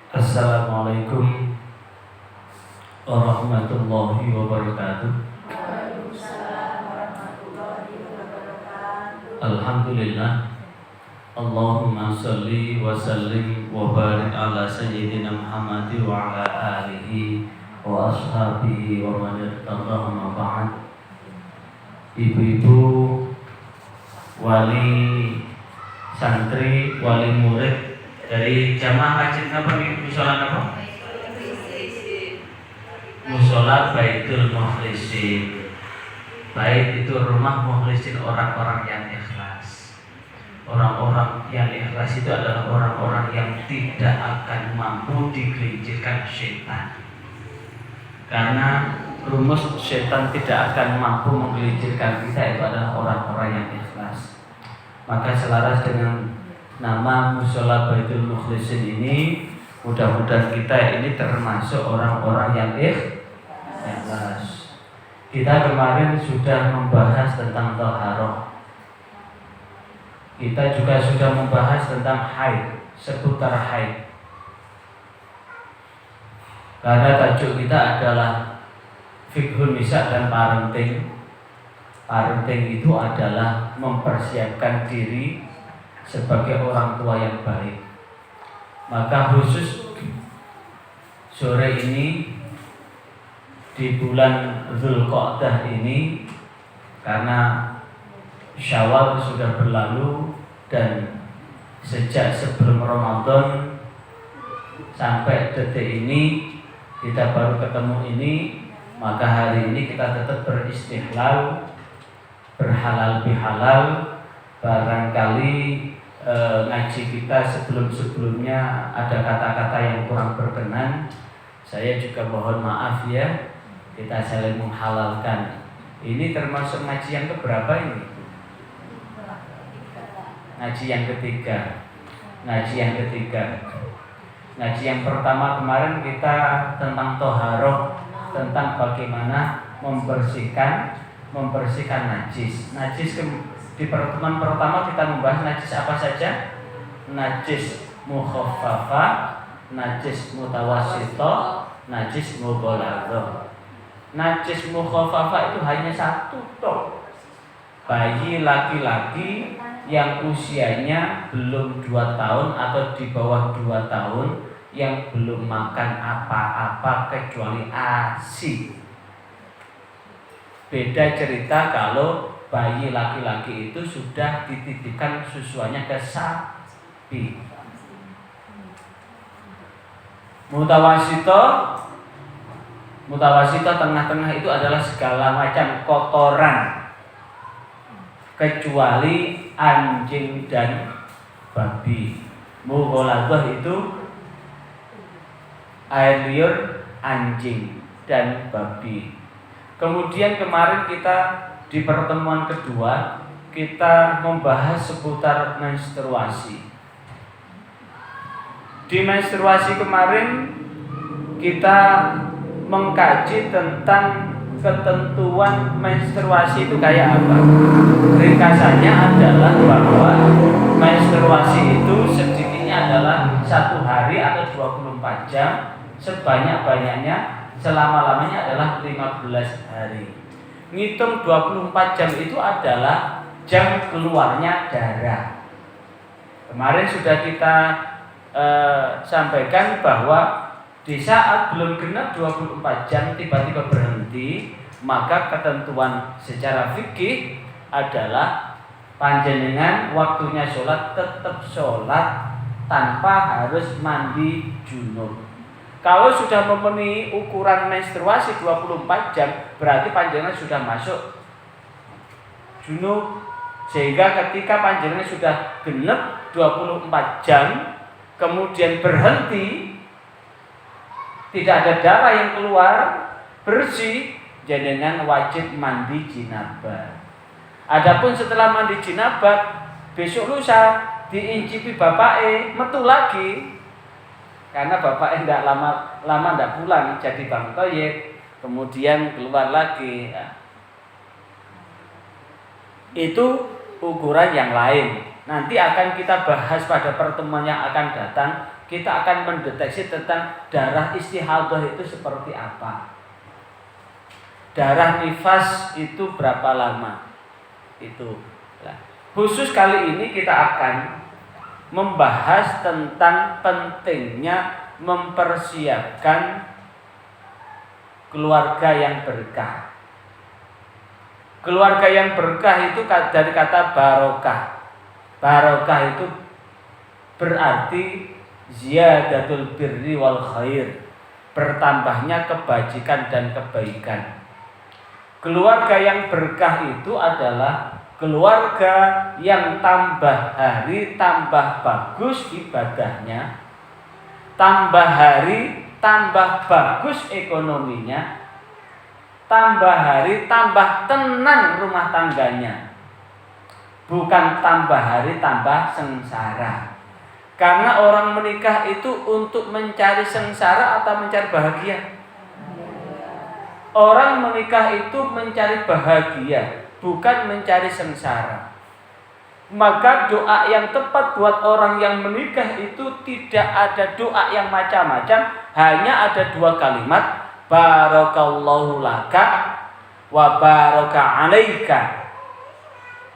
Assalamualaikum warahmatullahi wabarakatuh. Waalaikumsalam warahmatullahi wabarakatuh. Alhamdulillah. Allahumma salli wa sallim wa barik ala sayyidina Muhammad wa ala alihi wa ashabihi wa man ittaba'a ma ba'd. Ibu-ibu, wali santri, wali murid dari jamaah masjid apa nih? Musola apa? Musola Baitul Mukhlisin. Bait itu rumah mukhlisin, orang-orang yang ikhlas. Orang-orang yang ikhlas itu adalah orang-orang yang tidak akan mampu digelincirkan setan. Karena rumus setan tidak akan mampu menggelincirkan kita itu adalah orang-orang yang ikhlas. Maka selaras dengan nama Musola Baitul Mukhlisin ini, mudah-mudahan kita ini termasuk orang-orang yang ikhlas. Kita kemarin sudah membahas tentang taharah. Kita juga sudah membahas tentang haid, seputar haid. Karena tajuk kita adalah fiqhun nisa dan parenting. Parenting itu adalah mempersiapkan diri sebagai orang tua yang baik. Maka khusus sore ini di bulan Dzulqa'dah ini, karena Syawal sudah berlalu dan sejak sebelum Ramadan sampai detik ini kita baru ketemu ini, maka hari ini kita tetap beristihlal, berhalal bihalal. Barangkali ngaji kita sebelum-sebelumnya ada kata-kata yang kurang berkenan, saya juga mohon maaf ya. Kita saling menghalalkan. Ini termasuk ngaji yang keberapa ini? Ngaji yang ketiga. Ngaji yang ketiga. Ngaji yang pertama kemarin kita tentang toharoh, tentang bagaimana membersihkan najis. Najis di pertemuan pertama kita membahas najis apa saja? Najis mukhaffafah, najis mutawassithah, najis mughalladhah. Najis mukhaffafah itu hanya satu toh. Bayi laki-laki yang usianya belum 2 tahun atau di bawah 2 tahun, yang belum makan apa-apa kecuali ASI. Beda cerita kalau bayi laki-laki itu sudah dititipkan susuannya ke sapi. Mutawasito tengah-tengah itu adalah segala macam kotoran kecuali anjing dan babi. Mughalladhah itu air liur anjing dan babi. Kemudian kemarin kita di pertemuan kedua kita membahas seputar menstruasi. Di menstruasi kemarin kita mengkaji tentang ketentuan menstruasi itu kayak apa. Ringkasannya adalah bahwa menstruasi itu sedikitnya adalah 1 hari atau 24 jam, sebanyak-banyaknya selama-lamanya adalah 15 hari. Ngitung 24 jam itu adalah jam keluarnya darah. Kemarin sudah kita sampaikan bahwa di saat belum genap 24 jam tiba-tiba berhenti, maka ketentuan secara fikih adalah panjenengan waktunya sholat tetap sholat tanpa harus mandi junub. Kalau sudah memenuhi ukuran menstruasi 24 jam, berarti panjenengan sudah masuk junub. Sehingga ketika panjenengan sudah genap 24 jam kemudian berhenti, tidak ada darah yang keluar, bersih, jenengan wajib mandi jinabah. Adapun setelah mandi jinabah, besok lusa diincipi bapake metu lagi, karena bapaknya tidak lama tidak pulang jadi bang toyib, kemudian keluar lagi. Itu ukuran yang lain. Nanti akan kita bahas pada pertemuan yang akan datang kita akan mendeteksi tentang darah istihadah itu seperti apa. Darah nifas itu berapa lama? Itu. Nah, khusus kali ini kita akan membahas tentang pentingnya mempersiapkan keluarga yang berkah. Keluarga yang berkah itu dari kata barokah. Barokah itu berarti ziyadatul birri wal khair, bertambahnya kebajikan dan kebaikan. Keluarga yang berkah itu adalah keluarga yang tambah hari tambah bagus ibadahnya, tambah hari tambah bagus ekonominya, tambah hari tambah tenang rumah tangganya. Bukan tambah hari tambah sengsara. Karena orang menikah itu untuk mencari sengsara atau mencari bahagia? Orang menikah itu mencari bahagia, bukan mencari sengsara. Maka doa yang tepat buat orang yang menikah itu tidak ada doa yang macam-macam, hanya ada 2 kalimat, barakallahu laka wa baraka alaika.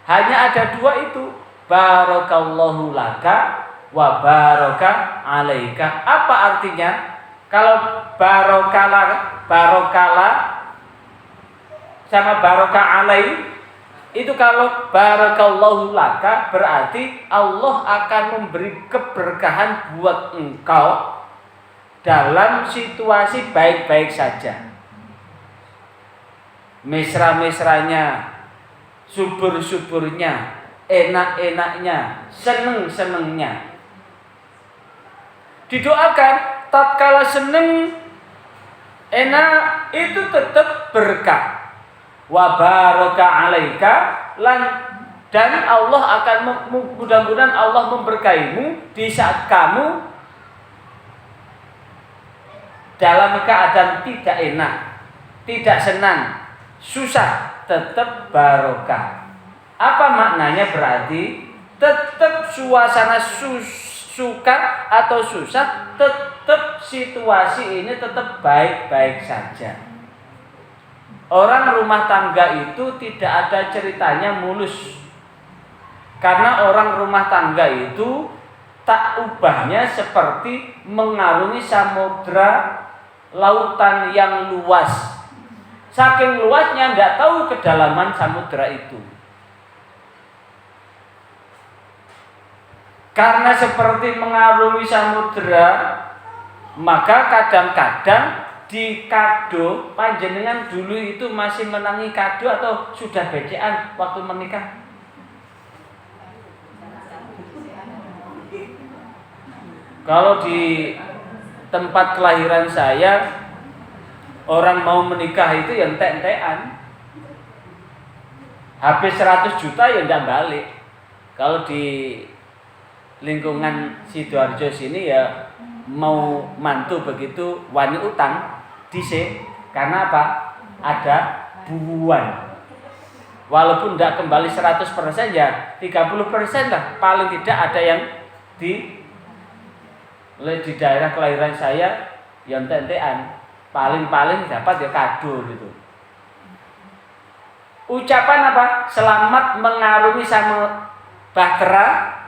Hanya ada 2 itu, barakallahu laka wa baraka alaika. Apa artinya? Kalau barokala sama baraka alai, itu kalau barakallahu laka berarti Allah akan memberi keberkahan buat engkau dalam situasi baik-baik saja. Mesra-mesranya, subur-suburnya, enak-enaknya, seneng-senengnya. Didoakan tatkala seneng enak itu tetap berkah. Wa baraka alaika, dan Allah akan mudah-mudahan Allah memberkahimu di saat kamu dalam keadaan tidak enak, tidak senang, susah, tetap barokah. Apa maknanya berarti? Tetap suasana suka atau susah, tetap situasi ini tetap baik-baik saja. Orang rumah tangga itu tidak ada ceritanya mulus. Karena orang rumah tangga itu tak ubahnya seperti mengarungi samudra lautan yang luas. Saking luasnya nggak tahu kedalaman samudra itu. Karena seperti mengarungi samudra, maka kadang-kadang di kado, panjenengan dulu itu masih menangi kado atau sudah becean waktu menikah? Kalau di tempat kelahiran saya, orang mau menikah itu yang entek-entekan. Habis 100 juta ya enggak balik. Kalau di lingkungan Sidoarjo sini ya mau mantu begitu wani utang dhisik, karena apa? Ada buuan. Walaupun tidak kembali 100% ya 30% lah paling tidak ada yang di daerah kelahiran saya yang tentean paling dapat ya kado gitu. Ucapan apa? Selamat mengarungi sama bahtera.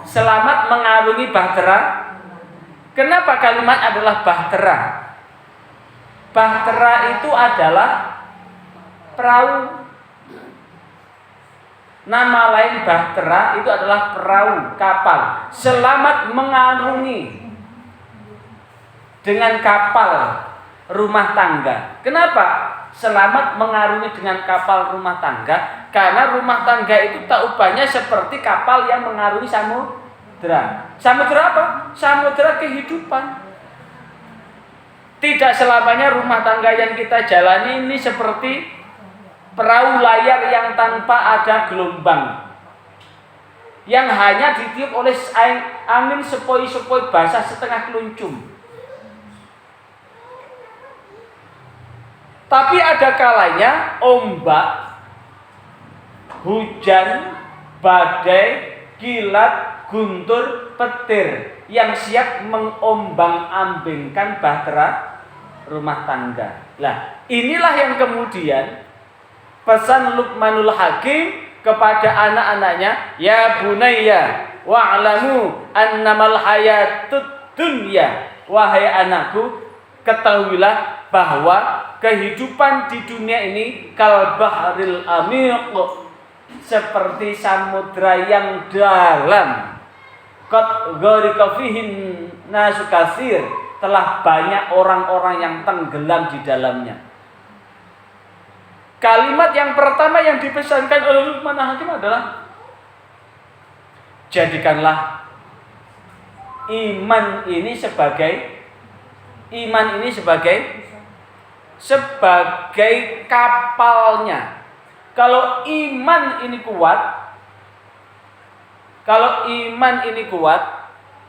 Selamat mengarungi bahtera. Kenapa kalimat adalah bahtera? Bahtera itu adalah perahu. Nama lain bahtera itu adalah perahu, kapal. Selamat mengarungi dengan kapal rumah tangga. Kenapa? Selamat mengarungi dengan kapal rumah tangga. Karena rumah tangga itu tak ubahnya seperti kapal yang mengarungi samudra. Samudra apa? Samudra kehidupan. Tidak selamanya rumah tangga yang kita jalani ini seperti perahu layar yang tanpa ada gelombang, yang hanya ditiup oleh angin sepoi-sepoi basah setengah keluncum. Tapi ada kalanya ombak, hujan, badai, kilat, guntur, petir yang siap mengombang-ambingkan bahtera rumah tangga. Nah, inilah yang kemudian pesan Luqmanul Hakim kepada anak-anaknya, ya bunayya wa'lamu annamal hayatud dunya, wahai anakku, ketahuilah bahwa kehidupan di dunia ini kal bahril amiq, seperti samudra yang dalam. Qad gharqa fihin nasu katsir, telah banyak orang-orang yang tenggelam di dalamnya. Kalimat yang pertama yang dipesankan oleh Luqman Hakim adalah, jadikanlah iman ini sebagai kapalnya. Kalau iman ini kuat,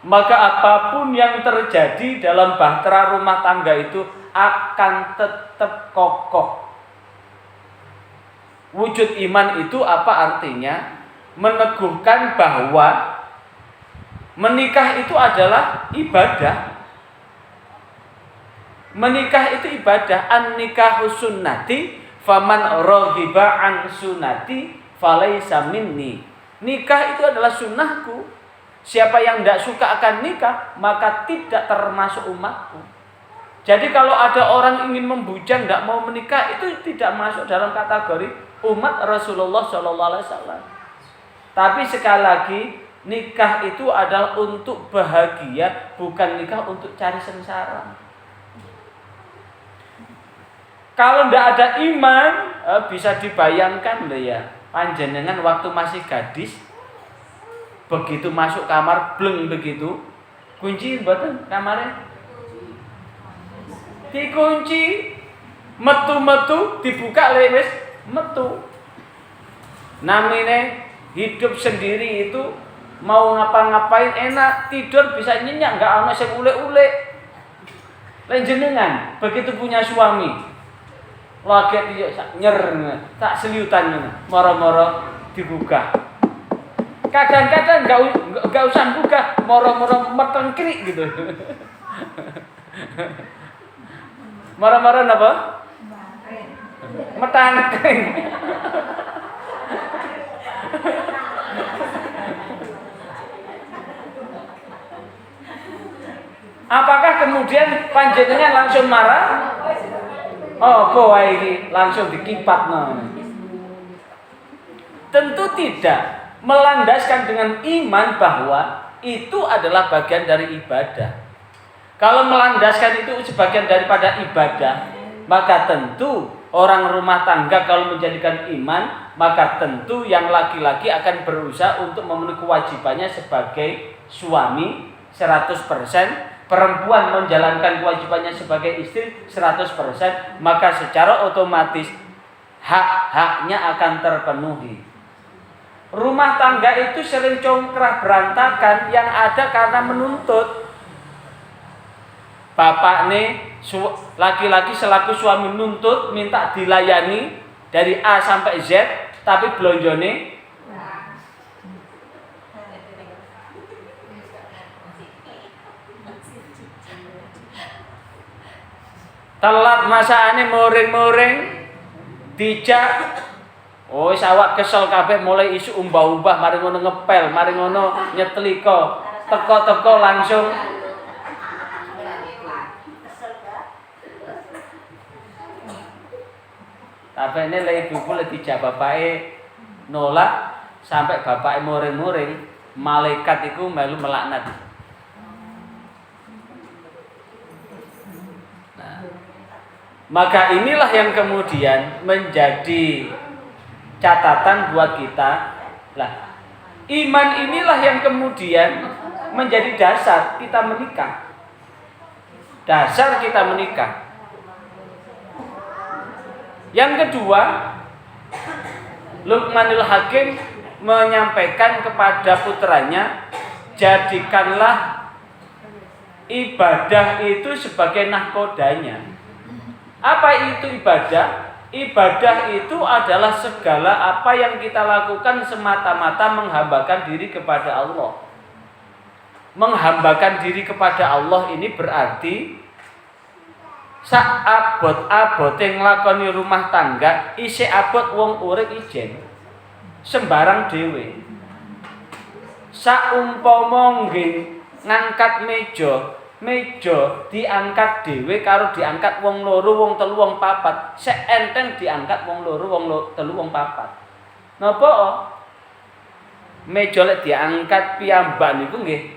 maka apapun yang terjadi dalam bahtera rumah tangga itu akan tetap kokoh. Wujud iman itu apa artinya? Meneguhkan bahwa menikah itu adalah ibadah. Menikah itu ibadah. An-nikahu sunnati faman raghiba an sunnati falaysa minni. Nikah itu adalah sunnahku. Siapa yang tidak suka akan nikah, maka tidak termasuk umatku. Jadi kalau ada orang ingin membujang, tidak mau menikah, itu tidak masuk dalam kategori umat Rasulullah SAW. Tapi sekali lagi, nikah itu adalah untuk bahagia, bukan nikah untuk cari sengsara. Kalau tidak ada iman, bisa dibayangkan loh ya, panjenengan waktu masih gadis, begitu masuk kamar, bleng begitu, kunci mboten kamarnya, dikunci, metu-metu, dibuka lewes, metu. Namanya hidup sendiri itu mau ngapa-ngapain enak, tidur bisa nyenyak, nggak ana sing ule-ule. Lain jenengan begitu punya suami, lagi nyer tak seliutan, moro-moro dibuka. Kadang-kadang nggak usah buka, moro-moro metengkrik gitu. Moro-moro apa? Metangkring. Apakah kemudian panjenengan langsung marah? Oh, kowe iki langsung dikipat no. Tentu tidak. Melandaskan dengan iman bahwa itu adalah bagian dari ibadah. Kalau melandaskan itu sebagian daripada ibadah, maka tentu orang rumah tangga kalau menjadikan iman, maka tentu yang laki-laki akan berusaha untuk memenuhi kewajibannya sebagai suami 100%, perempuan menjalankan kewajibannya sebagai istri 100%, maka secara otomatis hak-haknya akan terpenuhi. Rumah tangga itu sering congkrah berantakan yang ada karena menuntut. Bapak nih laki-laki selaku suami nuntut minta dilayani dari A sampai Z, tapi blonjone telat masakannya moring-moring dijak. Oh, awak kesel kabeh mulai isu umbah-umbah, mari ngono ngepel, mari ngono nyetlika, teko-teko langsung tapi ini lagi ibu lagi dijak bapake nolak sampai bapake moring-moring, malaikat itu melu melaknat. Nah, maka inilah yang kemudian menjadi catatan buat kita. Lah, iman inilah yang kemudian menjadi dasar kita menikah. Dasar kita menikah. Yang kedua, Luqmanul Hakim menyampaikan kepada putranya, jadikanlah ibadah itu sebagai nahkodanya. Apa itu ibadah? Ibadah itu adalah segala apa yang kita lakukan semata-mata menghambakan diri kepada Allah. menghambakan diri kepada Allah ini berarti sak abot-abote nglakoni rumah tangga isih abot wong urip ijen sembarang dhewe. Saumpama nggih ngangkat meja diangkat dhewe karo diangkat wong loro, wong telu, wong papat, sek enteng diangkat wong loro, wong telu, wong papat. Napa? Meja lek diangkat piyambak niku nggih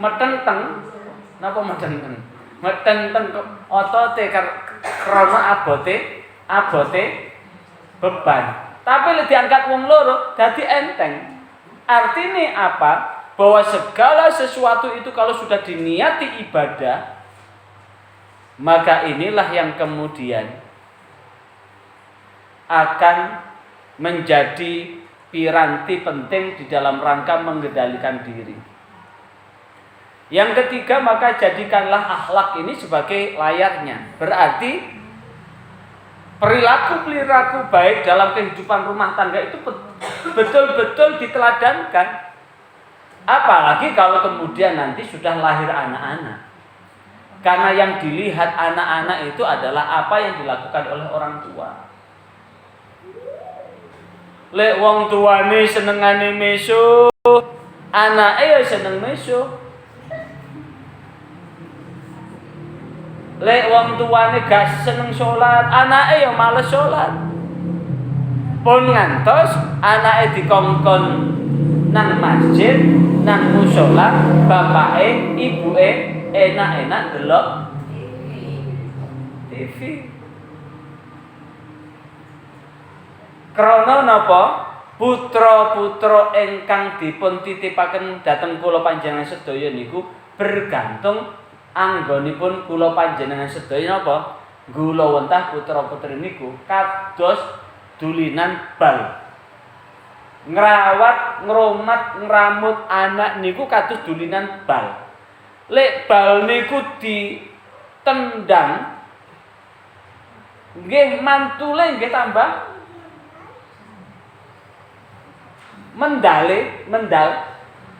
metenteng. Napa metenteng? Metenteng otote krana abote beban. Tapi lek diangkat wong loro dadi enteng. Artinya apa? Bahwa segala sesuatu itu kalau sudah diniati ibadah, maka inilah yang kemudian akan menjadi piranti penting di dalam rangka mengendalikan diri. Yang ketiga, maka jadikanlah akhlak ini sebagai layarnya. Berarti perilaku baik dalam kehidupan rumah tangga itu betul-betul diteladankan. Apalagi kalau kemudian nanti sudah lahir anak-anak. Karena yang dilihat anak-anak itu adalah apa yang dilakukan oleh orang tua. Lek wong tuane senengane meso, anake ya seneng meso. Lek wong tuane gak seneng salat, anake ya males salat. Pun ngantos anake dikongkon nang masjid, nang mushola, bapake, ibuke enak-enak delok TV. Krana napa? Putra-putra ingkang dipun titipaken dhateng kula panjenengan sedaya niku bergantung anggonipun kula panjenengan sedaya napa? Gulawentah putra-putri niku kados dulinan bal. Ngrawat, ngrumat, ngramut anak niku kados dulinan bal. Lek bal niku ditendang nggih mantule nggih tambah mendal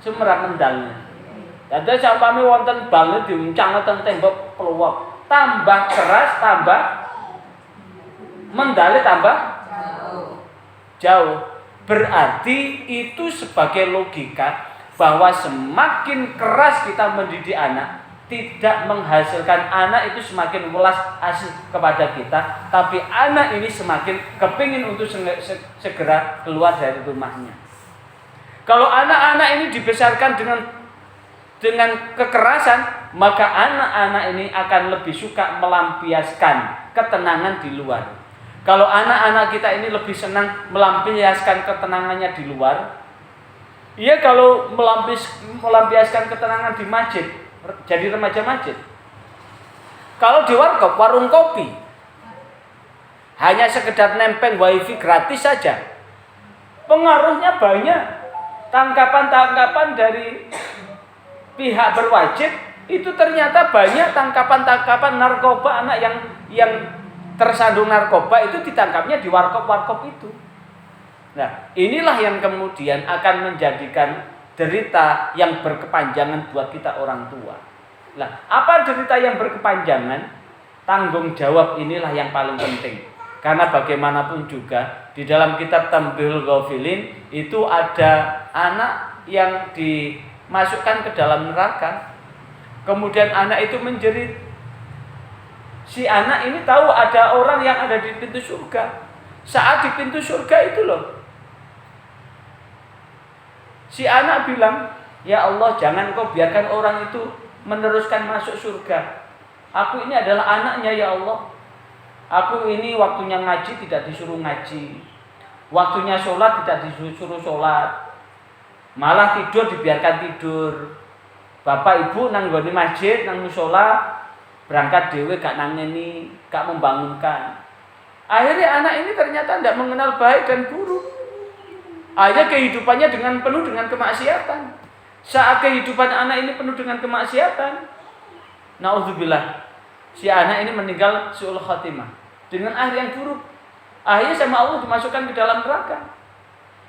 sumerak mendalnya. Dados sampame wonten bal diuncang teng tembok peluwok, tambah keras, tambah mendale tambah jauh. Berarti itu sebagai logika bahwa semakin keras kita mendidik anak, tidak menghasilkan anak itu semakin welas asih kepada kita, tapi anak ini semakin kepingin untuk segera keluar dari rumahnya. Kalau anak-anak ini dibesarkan dengan kekerasan, maka anak-anak ini akan lebih suka melampiaskan ketenangan di luar. Kalau anak-anak kita ini lebih senang melampiaskan ketenangannya di luar, iya kalau melampiaskan ketenangan di masjid, jadi remaja masjid. Kalau di warkop, warung kopi, hanya sekedar nempel wifi gratis saja, pengaruhnya banyak. Tangkapan-tangkapan dari pihak berwajib itu ternyata banyak tangkapan-tangkapan narkoba anak yang tersandung narkoba itu ditangkapnya di warkop-warkop itu. Nah, inilah yang kemudian akan menjadikan derita yang berkepanjangan buat kita orang tua. Nah, apa derita yang berkepanjangan? Tanggung jawab inilah yang paling penting. Karena bagaimanapun juga di dalam kitab Tambihul Ghafilin itu ada anak yang dimasukkan ke dalam neraka. Kemudian anak itu menjerit. Si anak ini tahu ada orang yang ada di pintu surga. Saat di pintu surga itu loh, si anak bilang, "Ya Allah, jangan kau biarkan orang itu meneruskan masuk surga. Aku ini adalah anaknya ya Allah. Aku ini waktunya ngaji tidak disuruh ngaji. Waktunya sholat tidak disuruh sholat. Malah tidur dibiarkan tidur. Bapak ibu nang nggone masjid, nang mushola, berangkat dewe gak nangeni, gak membangunkan." Akhirnya anak ini ternyata tidak mengenal baik dan buruk. Akhirnya kehidupannya penuh dengan kemaksiatan. Saat kehidupan anak ini penuh dengan kemaksiatan, naudzubillah, si anak ini meninggal su'ul khatimah dengan akhir yang buruk. Akhirnya sama Allah dimasukkan ke dalam neraka.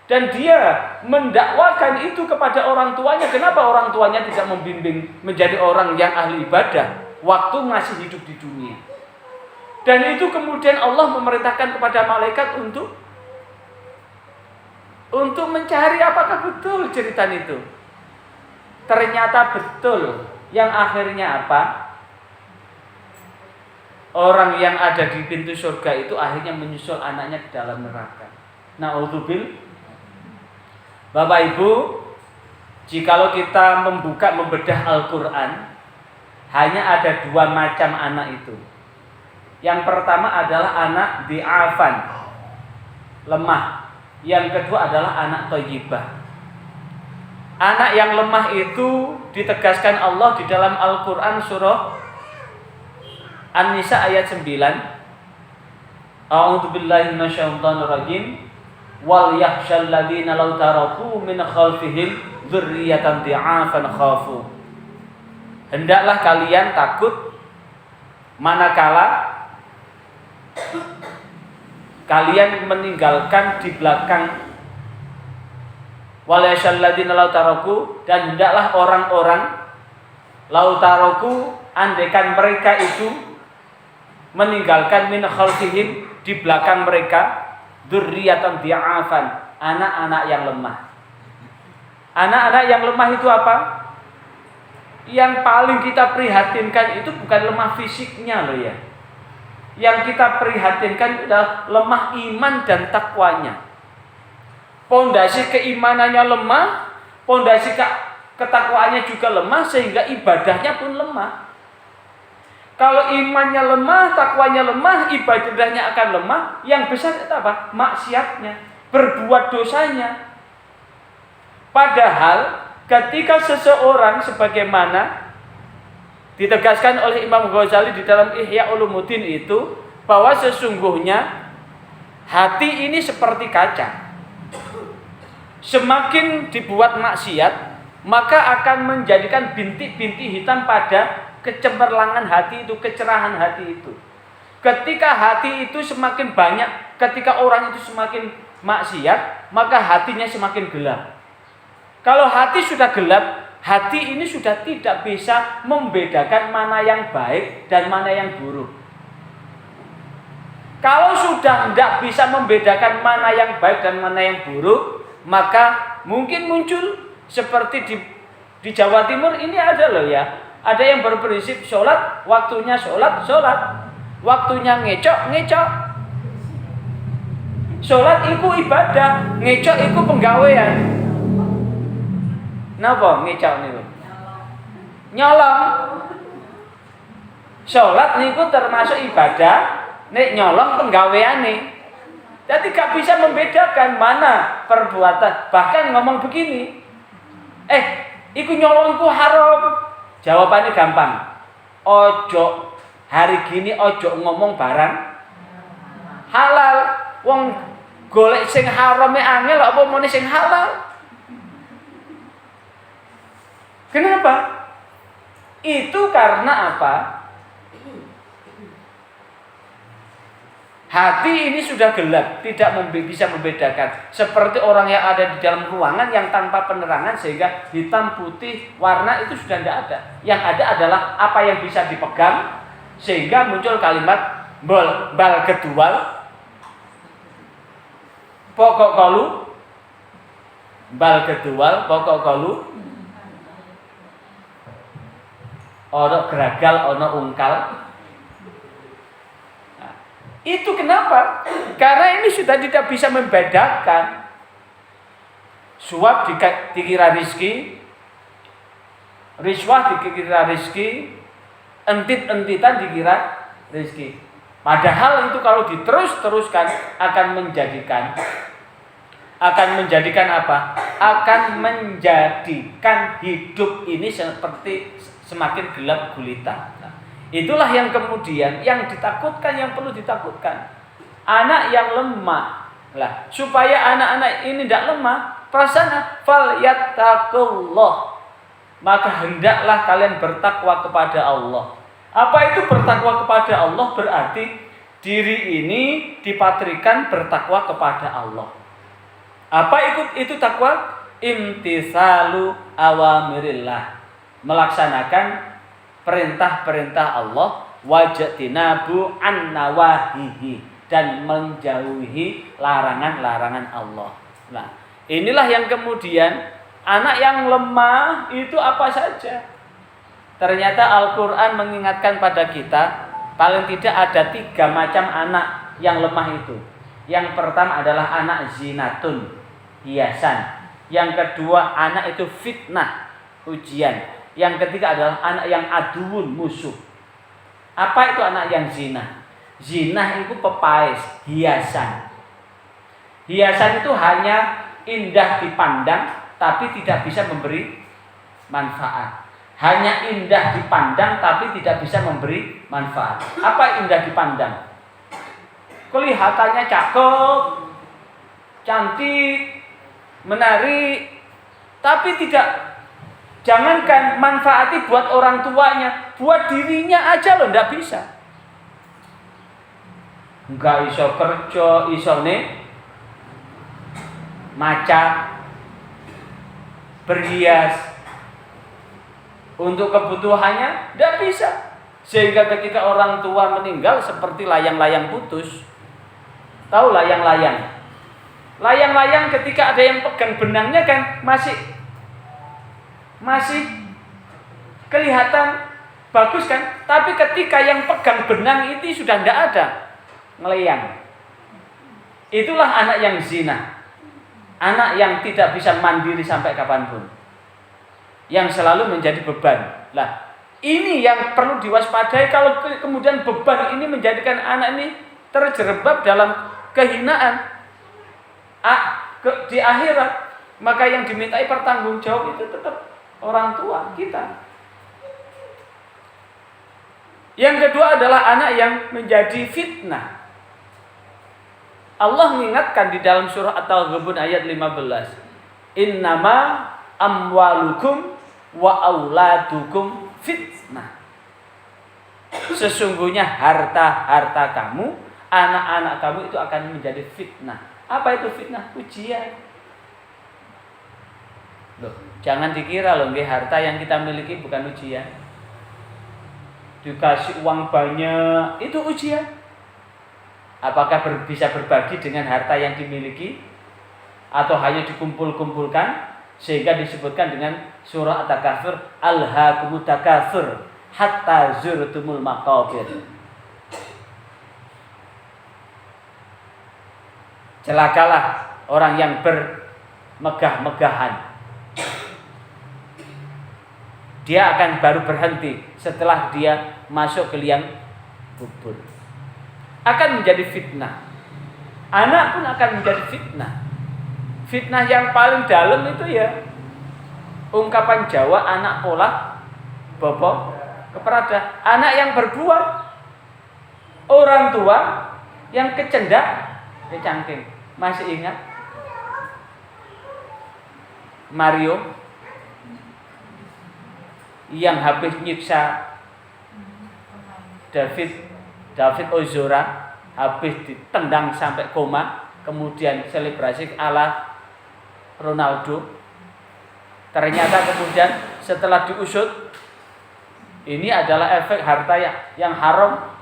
dan dia mendakwakan itu kepada orang tuanya. Kenapa orang tuanya tidak membimbing menjadi orang yang ahli ibadah waktu masih hidup di dunia? Dan itu kemudian Allah memerintahkan kepada malaikat untuk mencari apakah betul cerita itu. Ternyata betul. Yang akhirnya apa? Orang yang ada di pintu surga itu akhirnya menyusul anaknya ke dalam neraka. Na'udzubillah. Bapak Ibu, jikalau kita membedah Al-Quran, hanya ada 2 macam anak itu. Yang pertama adalah anak di'afan, lemah. Yang kedua adalah anak thayyibah. Anak yang lemah itu ditegaskan Allah di dalam Al-Quran surah An-Nisa ayat 9. A'udzubillahi minasyaitonirrajim. Wal yakhshal ladzina law taraku min khalfihim dzurriyyatan dhi'afan khafu. Hendaklah kalian takut manakala kalian meninggalkan di belakang wal yakhshal ladzina law taraku, dan hendaklah orang-orang law taraku, andaikan mereka itu meninggalkan min khalfihim, di belakang mereka, dzurriyyatan dhi'afan, anak-anak yang lemah. Anak-anak yang lemah itu apa? Yang paling kita prihatinkan itu bukan lemah fisiknya loh ya. Yang kita prihatinkan adalah lemah iman dan takwanya. Pondasi keimanannya lemah, pondasi ketakwaannya juga lemah, sehingga ibadahnya pun lemah. Kalau imannya lemah, takwanya lemah, ibadahnya akan lemah. Yang besar itu apa? Maksiatnya, berbuat dosanya. Padahal ketika seseorang, sebagaimana ditegaskan oleh Imam Ghazali di dalam Ihya Ulumuddin itu, bahwa sesungguhnya hati ini seperti kaca. Semakin dibuat maksiat, maka akan menjadikan bintik-bintik hitam pada kecemerlangan hati itu, kecerahan hati itu. Ketika hati itu semakin banyak, ketika orang itu semakin maksiat, maka hatinya semakin gelap. Kalau hati sudah gelap, hati ini sudah tidak bisa membedakan mana yang baik dan mana yang buruk. Kalau sudah tidak bisa membedakan mana yang baik dan mana yang buruk, maka mungkin muncul seperti di Jawa Timur ini ada loh ya. Ada yang berprinsip sholat, waktunya sholat, waktunya ngecok. Sholat itu ibadah, ngecok itu penggawean. Napa ngecok niku? Nyolong. Sholat niku termasuk ibadah, nek nyolong penggaweane. Jadi gak bisa membedakan mana perbuatan. Bahkan ngomong begini, iku nyolong itu haram. Jawabannya gampang. Ojo hari gini ojo ngomong barang halal. Wong golek sing harame angel apa mene sing halal. Kenapa? Itu karena apa? Hati ini sudah gelap, tidak bisa membedakan. Seperti orang yang ada di dalam ruangan yang tanpa penerangan, sehingga hitam, putih, warna itu sudah tidak ada. Yang ada adalah apa yang bisa dipegang, sehingga muncul kalimat bal kedwal, pokok kalu, bal kedwal, pokok kalu, ono geragal, ono ungkal. Itu kenapa? Karena ini sudah tidak bisa membedakan. Suap dikira rizki, riswah dikira rizki, entit-entitan dikira rizki. Padahal itu kalau diterus-teruskan akan menjadikan apa? Akan menjadikan hidup ini seperti semakin gelap gulita. Itulah yang kemudian yang ditakutkan, yang perlu ditakutkan. Anak yang lemah. Lah, supaya anak-anak ini tidak lemah, prasana fal yattaqullah. Maka hendaklah kalian bertakwa kepada Allah. Apa itu bertakwa kepada Allah? Berarti diri ini dipatrikan bertakwa kepada Allah. Apa itu takwa? Imtisalu awamirillah, melaksanakan perintah-perintah Allah, wajtinabu an nawahihi, dan menjauhi larangan-larangan Allah. Nah, inilah yang kemudian anak yang lemah itu apa saja. Ternyata Al-Quran mengingatkan pada kita, paling tidak ada 3 macam anak yang lemah itu. Yang pertama adalah anak zinatun, hiasan. Yang kedua, anak itu fitnah, ujian. Yang ketiga adalah anak yang aduun, musuh. Apa itu anak yang zina? Zina itu pepais, hiasan. Hiasan itu hanya indah dipandang, tapi tidak bisa memberi manfaat. Hanya indah dipandang, tapi tidak bisa memberi manfaat. Apa indah dipandang? Kelihatannya cakep, cantik, menarik, tapi tidak, jangankan manfaati buat orang tuanya, buat dirinya aja loh ndak bisa. Enggak iso kerja, iso maca, berhias, untuk kebutuhannya ndak bisa. Sehingga ketika orang tua meninggal seperti layang-layang putus. Tahu layang-layang? Layang-layang ketika ada yang pegang benangnya kan masih kelihatan bagus kan? Tapi ketika yang pegang benang itu sudah tidak ada, ngelayang. Itulah anak yang zina. Anak yang tidak bisa mandiri sampai kapanpun, yang selalu menjadi beban. Lah, ini yang perlu diwaspadai. Kalau kemudian beban ini menjadikan anak ini terjerembab dalam kehinaan di akhirat, maka yang dimintai pertanggungjawab itu tetap orang tua kita. Yang kedua adalah anak yang menjadi fitnah. Allah mengingatkan di dalam surah At-Taghabun ayat 15. Innama amwalukum wa auladukum fitnah. Sesungguhnya harta-harta kamu, anak-anak kamu itu akan menjadi fitnah. Apa itu fitnah? Ujian. Loh, jangan dikira loh, harta yang kita miliki bukan ujian. Dikasih uang banyak, itu ujian. Apakah bisa berbagi dengan harta yang dimiliki, atau hanya dikumpul-kumpulkan, sehingga disebutkan dengan surah At-Takatsur, alhaakumut takatsur hatta zurtumul maqabir. Celakalah orang yang bermegah-megahan. Dia akan baru berhenti setelah dia masuk ke liang kubur. Akan menjadi fitnah. Anak pun akan menjadi fitnah. Fitnah yang paling dalam itu ya ungkapan Jawa, anak pola bobo keperada. Anak yang berbuat, orang tua yang kecendak, kecangking. Masih ingat Mario yang habis nyiksa David Ozora, habis ditendang sampai koma, kemudian selebrasi ala Ronaldo. Ternyata kemudian setelah diusut, ini adalah efek harta yang haram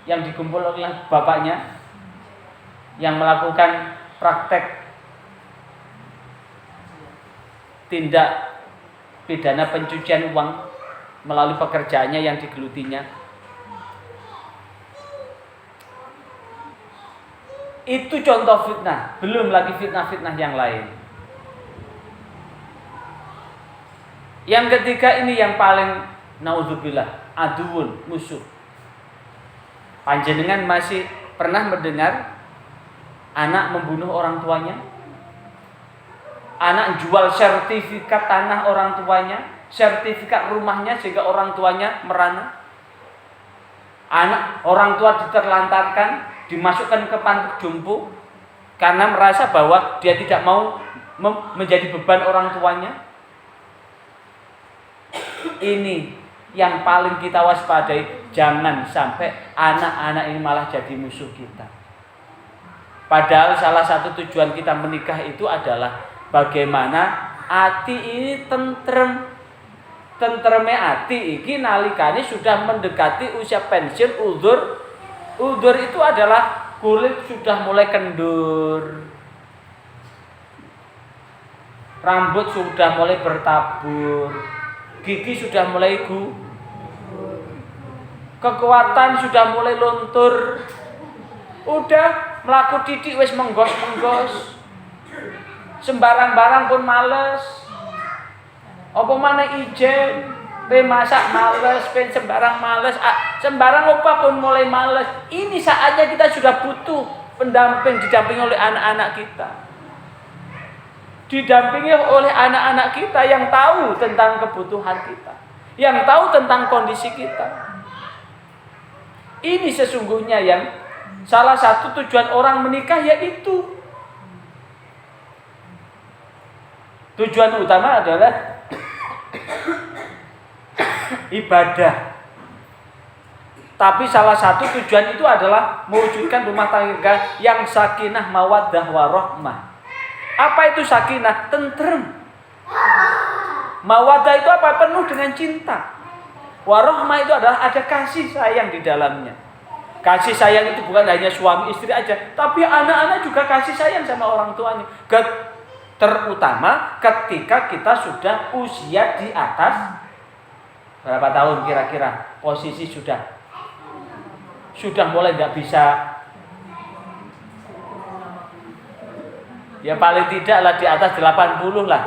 yang dikumpul oleh bapaknya, yang melakukan praktek tindak pidana pencucian uang melalui pekerjaannya yang digelutinya. Itu contoh fitnah, belum lagi fitnah-fitnah yang lain. Yang ketiga ini yang paling naudzubillah, aduun, musuh. Panjenengan masih pernah mendengar anak membunuh orang tuanya? Anak jual sertifikat tanah orang tuanya, sertifikat rumahnya sehingga orang tuanya merana? Anak orang tua diterlantarkan, dimasukkan ke panti jompo karena merasa bahwa dia tidak mau menjadi beban orang tuanya? Ini yang paling kita waspadai, jangan sampai anak-anak ini malah jadi musuh kita. Padahal salah satu tujuan kita menikah itu adalah bagaimana hati ini tentrem. Tentreme hati iki nalikane sudah mendekati usia pensiun uzur. Uzur itu adalah kulit sudah mulai kendur. Rambut sudah mulai bertabur. Gigi sudah mulai kekuatan sudah mulai luntur. Udah melaku titik wis menggos-menggos. Sembarang-barang pun males. Apa mana ijen, masak males, sembarang males, sembarang apa pun mulai males. Ini saatnya kita sudah butuh pendamping, didampingi oleh anak-anak kita. Didampingi oleh anak-anak kita yang tahu tentang kebutuhan kita, yang tahu tentang kondisi kita. Ini sesungguhnya yang salah satu tujuan orang menikah, yaitu tujuan utama adalah ibadah. Tapi salah satu tujuan itu adalah mewujudkan rumah tangga yang sakinah, mawaddah, warahmah. Apa itu sakinah? Tentrem. Mawaddah itu apa? Penuh dengan cinta. Warahmah itu adalah ada kasih sayang di dalamnya. Kasih sayang itu bukan hanya suami istri aja, tapi anak-anak juga kasih sayang sama orang tuanya. Terutama ketika kita sudah usia di atas berapa tahun kira-kira, posisi sudah mulai nggak bisa, ya paling tidak lah di atas 80 lah.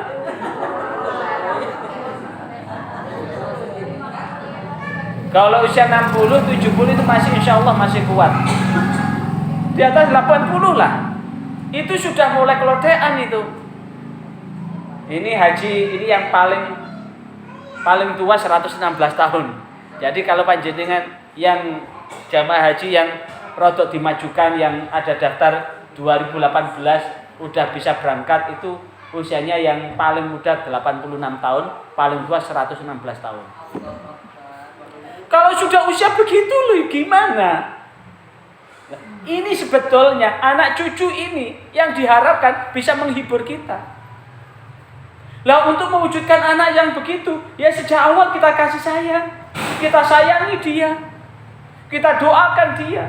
Kalau usia 60, 70 itu masih insya Allah masih kuat. Di atas 80 lah, itu sudah mulai kelodean itu. Ini haji, ini yang paling tua 116 tahun. Jadi kalau panjenengan yang jamaah haji yang rodok dimajukan, yang ada daftar 2018 udah bisa berangkat, itu usianya yang paling muda 86 tahun, paling tua 116 tahun. Kalau sudah usia begitu loh, gimana? Ini sebetulnya anak cucu ini yang diharapkan bisa menghibur kita. Lah untuk mewujudkan anak yang begitu, ya sejak awal kita kasih sayang, kita sayangi dia, kita doakan dia.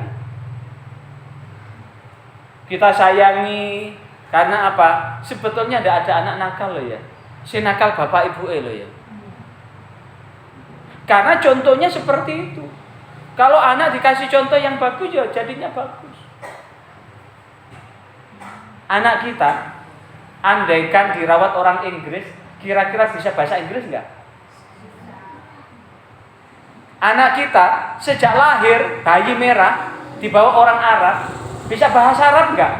Kita sayangi karena apa? Sebetulnya tidak ada anak nakal loh ya. Si nakal bapak ibu loh ya. Karena contohnya seperti itu. Kalau anak dikasih contoh yang bagus, ya jadinya bagus. Anak kita, andaikan dirawat orang Inggris, kira-kira bisa bahasa Inggris enggak? Anak kita sejak lahir, bayi merah, dibawa orang Arab, bisa bahasa Arab enggak?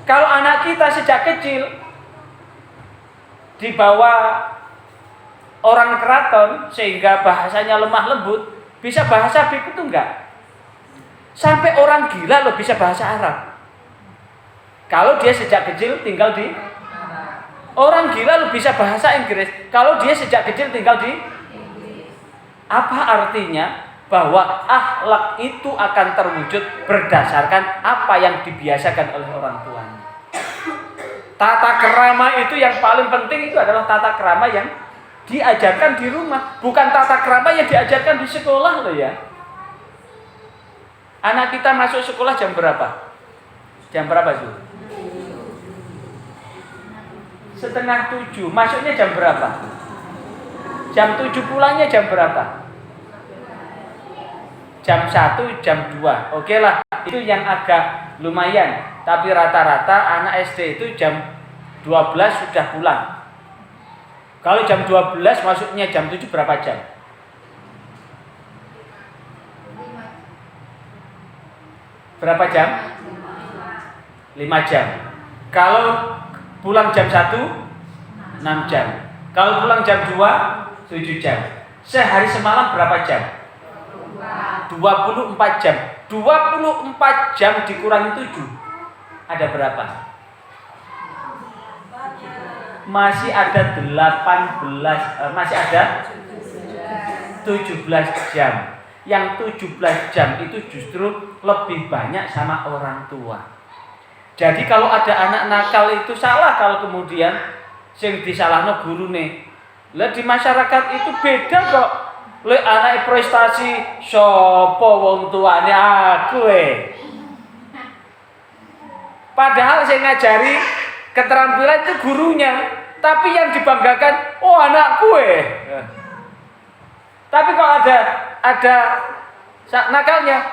Kalau anak kita sejak kecil dibawa orang keraton sehingga bahasanya lemah lembut, bisa bahasa Arab itu enggak? Sampai orang gila loh bisa bahasa Arab. Kalau dia sejak kecil tinggal di, orang gila loh bisa bahasa Inggris. Kalau dia sejak kecil tinggal di, apa artinya? Bahwa akhlak itu akan terwujud berdasarkan apa yang dibiasakan oleh orang tuanya. Tata krama itu yang paling penting, itu adalah tata krama yang diajarkan di rumah, bukan tata krama yang diajarkan di sekolah loh ya. Anak kita masuk sekolah jam berapa? Jam berapa tuh? 6:30. Masuknya jam berapa? Jam 7 pulangnya jam berapa? Jam 1, jam 2. Oke lah, itu yang agak lumayan. Tapi rata-rata anak SD itu jam 12 sudah pulang. Kalau jam 12 masuknya jam 7 berapa jam? Berapa jam? 5 jam. Kalau pulang jam 1, 6 jam. Kalau pulang jam 2, 7 jam. Sehari semalam berapa jam? 24 jam. 24 jam dikurangi 7. Ada berapa? Masih ada 18, masih ada 17 jam. yang 17 jam itu justru lebih banyak sama orang tua. Jadi kalau ada anak nakal itu salah kalau kemudian sing disalahno gurune. Lah di masyarakat itu beda kok. Lek anak prestasi sapa wong tuane aku Padahal saya ngajari keterampilan itu gurunya, tapi yang dibanggakan anakku Tapi kalau ada nakalnya,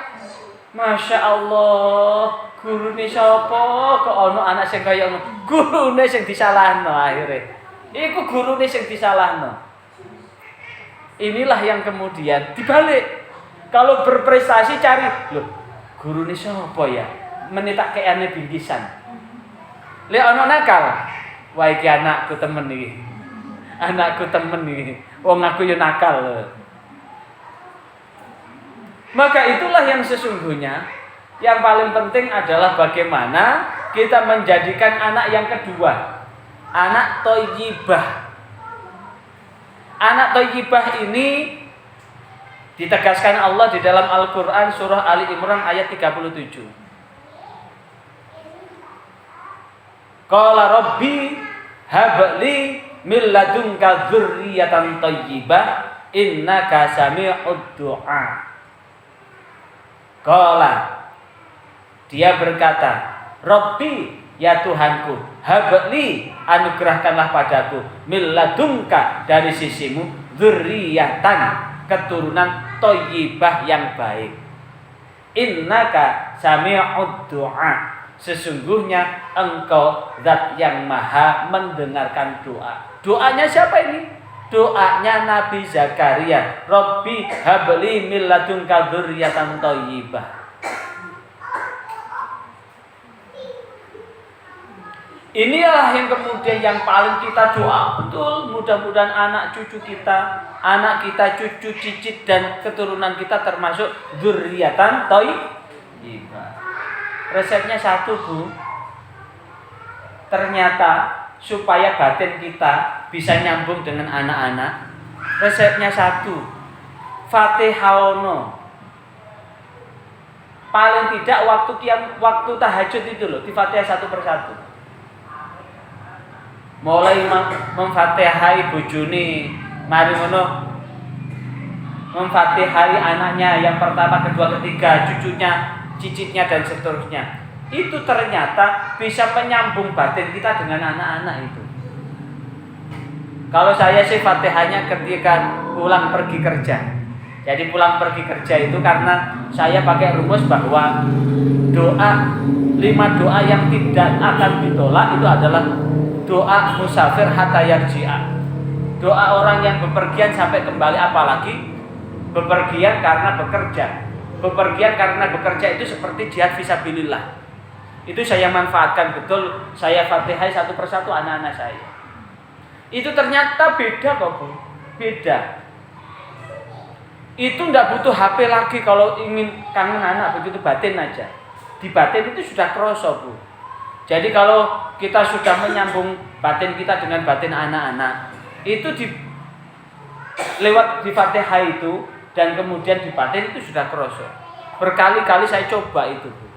Masya Allah, guru ini siapa? Kok ono anak sing kaya ngono? Gurune sing disalahno akhirnya. Iku gurune sing disalahno. Inilah yang kemudian dibalik. Kalau berprestasi cari, loh, gurune siapa ya? Menitak kayane bingkisan. Lek ono nakal, wah iki anakku temen iki. Anakku temen iki. Wong aku ya nakal. Maka itulah yang sesungguhnya yang paling penting adalah bagaimana kita menjadikan anak yang kedua, anak thayyibah. Anak thayyibah ini ditegaskan Allah di dalam Al-Qur'an surah Ali Imran ayat 37. Qala rabbi habli min ladunka dzurriyyatan thayyibah innaka sami'ud du'a. Qala, dia berkata, Rabbi, ya Tuhanku, habli, anugerahkanlah padaku, min ladunka, dari sisimu, dzurriyyatan, keturunan thayyibah yang baik. Innaka sami'ud du'a. Sesungguhnya engkau zat yang maha mendengarkan doa. Doanya siapa ini? Doanya Nabi Zakaria. Rabbi habli min ladunka dzurriyyatan thayyibah. Inilah yang kemudian yang paling kita doa betul. Mudah-mudahan anak cucu kita, anak kita, cucu, cicit dan keturunan kita termasuk dzurriyyatan thayyibah. Resepnya satu, Bu. Ternyata supaya batin kita bisa nyambung dengan anak-anak, resepnya satu, Fatihaono. Paling tidak waktu tahajud itu loh, di Fatihah satu persatu. Mulai memfatihai bojone, mari ngono memfatihai anaknya yang pertama, kedua, ketiga, cucunya, cicitnya dan seterusnya. Itu ternyata bisa menyambung batin kita dengan anak-anak itu. Kalau saya sih Fatihahnya ketika pulang pergi kerja. Jadi pulang pergi kerja itu karena saya pakai rumus bahwa doa 5 doa yang tidak akan ditolak itu adalah doa musafir hatta yarji'a. Doa orang yang bepergian sampai kembali, apalagi bepergian karena bekerja. Bepergian karena bekerja itu seperti jihad fisabilillah. Itu saya manfaatkan betul. Saya fatihai satu persatu anak-anak saya. Itu ternyata beda kok, Bu. Beda. Itu enggak butuh HP lagi kalau ingin kangen anak, begitu batin aja. Di batin itu sudah kroso, Bu. Jadi kalau kita sudah menyambung batin kita dengan batin anak-anak, itu lewat di Fatihah itu dan kemudian di batin itu sudah kroso. Berkali-kali saya coba itu, Bu.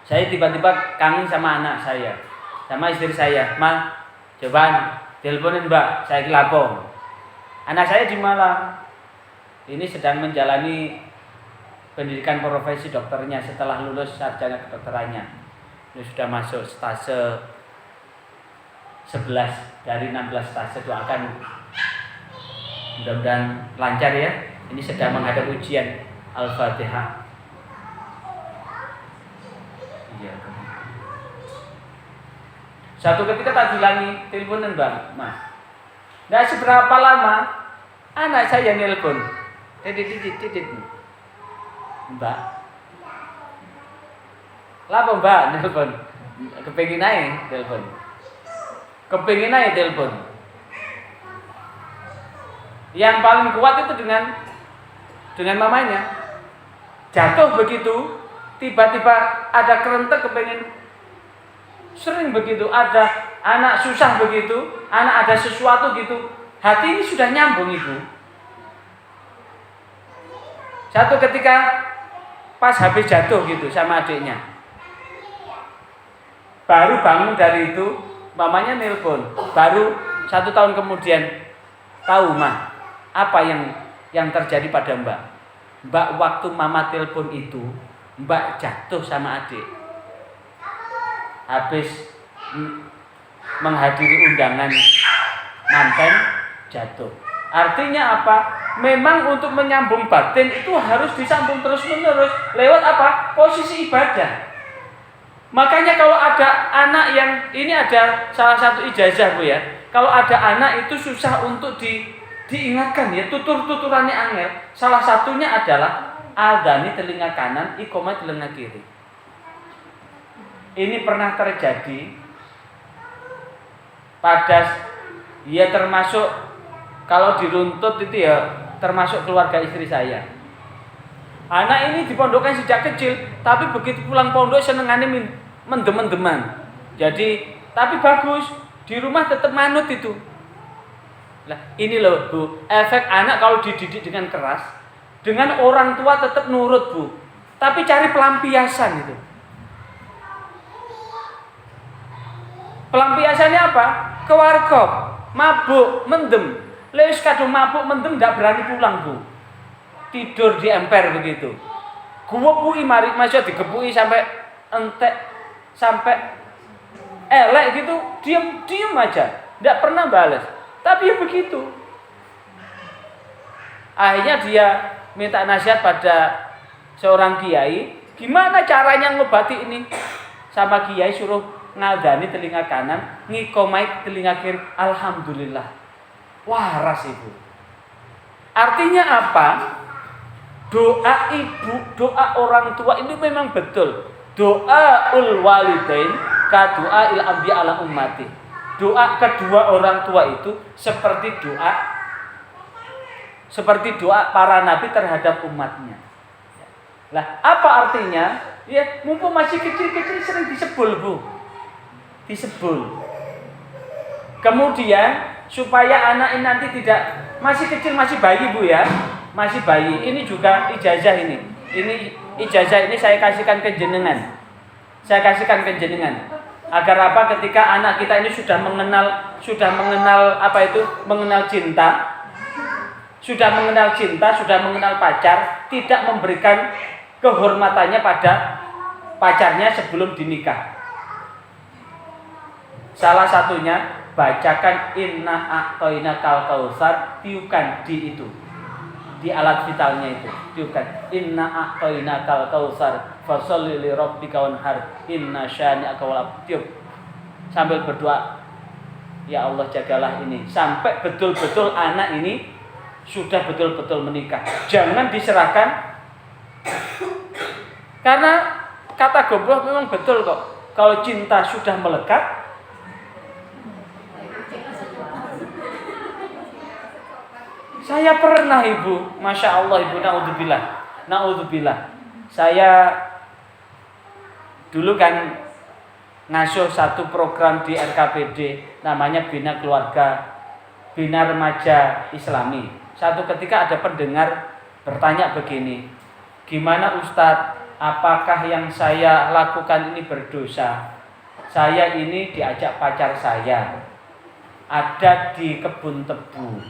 Saya tiba-tiba kangen sama anak saya, sama istri saya. Ma, coba teleponin Mbak, saya lapor. Anak saya di Malang. Ini sedang menjalani pendidikan profesi dokternya setelah lulus sarjana kedokterannya. Ini sudah masuk stase 11 dari 16 stase. Doakan mudah-mudahan lancar ya. Ini sedang menghadap ujian. Al-Fatihah. Iya. Satu ketika tak bilangi teleponan Bang, Mas. Nggak seberapa lama anak saya nelpon. Titit. Mbak. Lapo Mbak nelpon. Kepengin ae telepon. Kepengin ae telepon. Yang paling kuat itu dengan mamanya. Jatuh begitu, tiba-tiba ada kerentek kepengen. Sering begitu, ada anak susah begitu, anak ada sesuatu gitu. Hati ini sudah nyambung Ibu. Satu ketika pas habis jatuh gitu sama adiknya, baru bangun dari itu, mamanya nelpon, baru 1 tahun kemudian tahu mah apa yang terjadi pada Mbak. Mbak waktu mama telepon itu, Mbak jatuh sama adik. Habis menghadiri undangan manten jatuh. Artinya apa? Memang untuk menyambung batin itu harus disambung terus-menerus lewat apa? Posisi ibadah. Makanya kalau ada anak yang ini ada salah satu ijazah Bu ya. Kalau ada anak itu susah untuk diingatkan ya, tutur-tuturannya angel. Salah satunya adalah adzani telinga kanan, iqamah telinga kiri. Ini pernah terjadi pada ya termasuk kalau diruntut itu ya termasuk keluarga istri saya. Anak ini dipondokkan sejak kecil, tapi begitu pulang pondok senengannya mendem-mendeman. Jadi tapi bagus, di rumah tetap manut itu. Lah, ini loh Bu, efek anak kalau dididik dengan keras, dengan orang tua tetap nurut Bu. Tapi cari pelampiasan itu. Pelampiasannya apa? Kewarkop, mabuk, mendem. Lewis kadung mabuk, mendem ndak berani pulang Bu. Tidur di emper begitu. Gua pui mari masih digebui sampai entek, sampai elek gitu, diam aja, ndak pernah balas. Tapi ya begitu. Akhirnya dia minta nasihat pada seorang kiai, gimana caranya ngobati ini? Sama kiai suruh ngadani telinga kanan, ngikomai telinga kiri. Alhamdulillah, waras ibu. Artinya apa? Doa ibu, doa orang tua ini memang betul. Doa ul walidain ka doa il anbiya ala ummati. Doa kedua orang tua itu seperti doa para nabi terhadap umatnya. Lah, apa artinya? Ya, mumpung masih kecil-kecil sering disebul, Bu. Disebul. Kemudian supaya anak ini nanti tidak masih kecil, masih bayi Bu ya. Masih bayi. Ini juga ijazah ini. Ini ijazah ini saya kasihkan ke jenengan. Saya kasihkan ke jenengan. Agar apa? Ketika anak kita ini sudah mengenal apa itu? Mengenal cinta. Sudah mengenal cinta, sudah mengenal pacar, tidak memberikan kehormatannya pada pacarnya sebelum dinikah. Salah satunya bacakan inna a'toina kal kausar, tiukan di itu, di alat vitalnya itu, tiukan inna a'toina kal kausar fasholli li rabbika wanhar inna syani'aka wal abtar, sambil berdoa, ya Allah jagalah ini sampai betul-betul anak ini sudah betul-betul menikah. Jangan diserahkan, karena kata goblok memang betul kok. Kalau cinta sudah melekat, saya pernah Ibu, Masya Allah Ibu, naudzubillah. Saya dulu kan ngasuh satu program di RKPD, namanya Bina Keluarga, Bina Remaja Islami. Satu ketika ada pendengar bertanya begini, gimana Ustadz, apakah yang saya lakukan ini berdosa? Saya ini diajak pacar saya, ada di kebun tebu,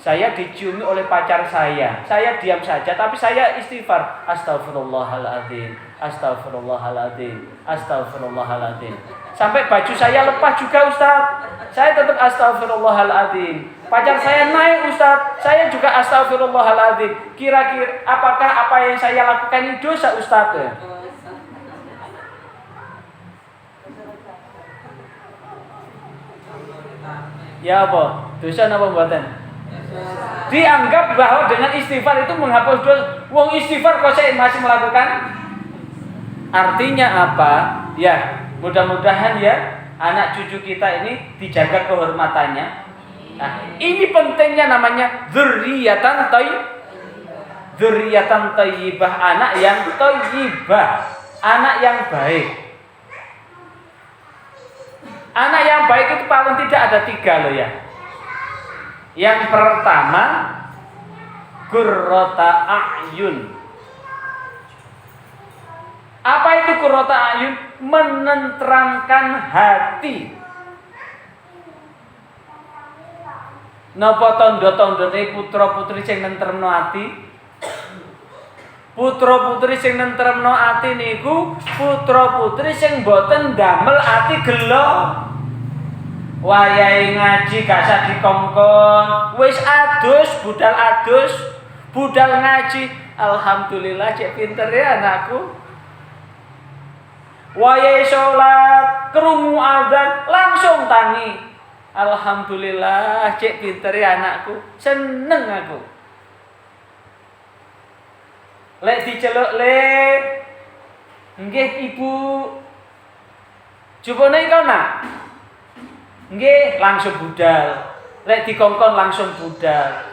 saya diciumi oleh pacar saya diam saja, tapi saya istighfar, astagfirullahaladzim, astagfirullahaladzim, astagfirullahaladzim. Sampai baju saya lepas juga Ustadz, saya tetap astagfirullahaladzim. Pacar saya naik Ustadz, saya juga astagfirullahaladzim. Kira-kira apakah apa yang saya lakukan ini dosa Ustadz? Ya apa? Dosa apa buatan? Dianggap bahwa dengan istighfar itu menghapus dosa. Wong istighfar kok saya masih melakukan? Artinya apa? Ya, mudah-mudahan ya anak cucu kita ini dijaga kehormatannya. Nah, ini pentingnya namanya dzurriyyatan thayyibah, anak yang thayyibah, anak yang baik. Anak yang baik itu paling tidak ada 3 loh ya. Yang pertama, qurrata a'yun, Apa itu qurrata ayun? Menenteramkan hati. Napa tandha-tandhane putra-putri sing nentremno ati? Putra-putri sing nentremno ati niku putra-putri sing boten damel ati gelo. Wayahe ngaji gak usah dikongkon, wis adus, budal ngaji. Alhamdulillah cek pinter ya anakku. Wayahe salat, krungu adzan langsung tangi. Alhamdulillah cek pinter ya anakku, seneng aku. Lek diceluk lek, nggih ibu, jupone kau nak, nggih langsung budal. Lek dikongkon langsung budal.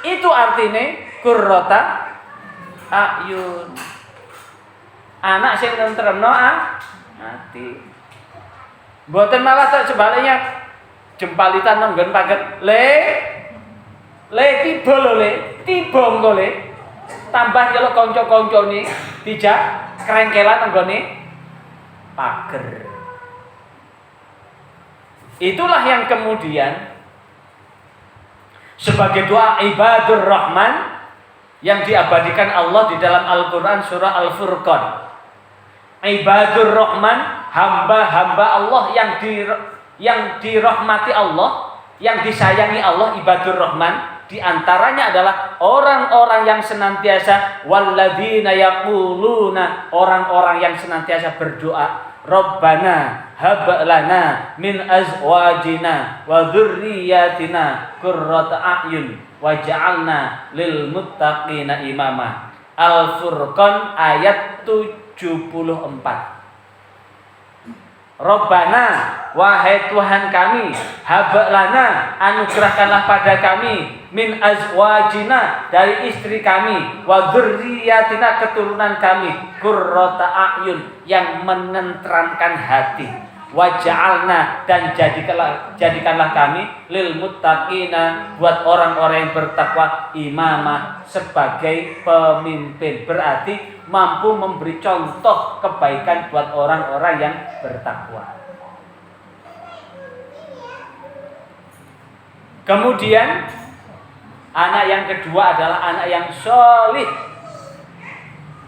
Itu artine qurrata ayun. Anak sing nentremno ati. Mboten malah tak sebaliknya. Jempalitan nanggon paget le tiba lho tiba engko le tambah kalau kanca-kancane dijak krengkelan nanggone pager. Itulah yang kemudian sebagai doa ibadur rahman yang diabadikan Allah di dalam Al-Qur'an surah Al-Furqan. Ibadur rahman, hamba-hamba Allah yang dirahmati Allah, yang disayangi Allah, ibadur rahman, di antaranya adalah orang-orang yang senantiasa walladzina yaquluna, orang-orang yang senantiasa berdoa, Rabbana hab lana min azwajina wa dzurriyyatina qurrata a'yun waj'alna lil muttaqina imama. Al-Furqan ayat 74. Rabbana, wahai Tuhan kami, hablana, anugerahkanlah pada kami, min azwajina, dari istri kami, wa dzurriyyatina, keturunan kami, qurrata a'yun, yang menenteramkan hati, waj'alna, dan jadikanlah kami lil muttaqina, buat orang-orang yang bertakwa, imama, sebagai pemimpin. Berarti mampu memberi contoh kebaikan buat orang-orang yang bertakwa. Kemudian anak yang kedua adalah anak yang solih.